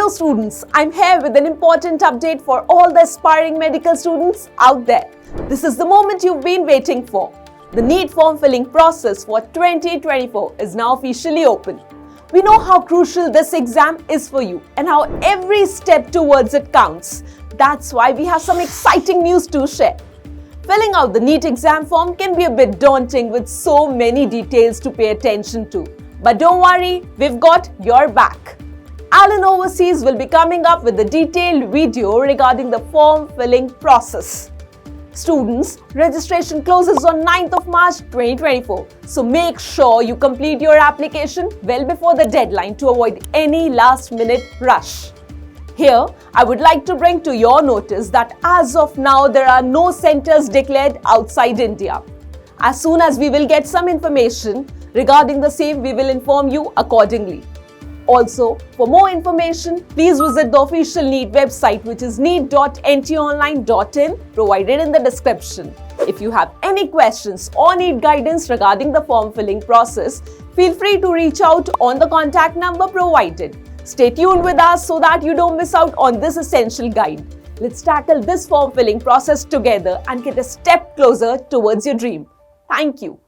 Hello students, I'm here with an important update for all the aspiring medical students out there. This is the moment you've been waiting for. The NEET form filling process for 2024 is now officially open. We know how crucial this exam is for you and how every step towards it counts. That's why we have some exciting news to share. Filling out the NEET exam form can be a bit daunting with so many details to pay attention to. But don't worry, we've got your back. Alan Overseas will be coming up with a detailed video regarding the form filling process. Students, registration closes on 9th of March 2024, so make sure you complete your application well before the deadline to avoid any last-minute rush. Here, I would like to bring to your notice that as of now, there are no centers declared outside India. As soon as we will get some information regarding the same, we will inform you accordingly. Also, for more information, please visit the official NEET website, which is neet.ntaonline.in, provided in the description. If you have any questions or need guidance regarding the form filling process, feel free to reach out on the contact number provided. Stay tuned with us so that you don't miss out on this essential guide. Let's tackle this form filling process together and get a step closer towards your dream. Thank you.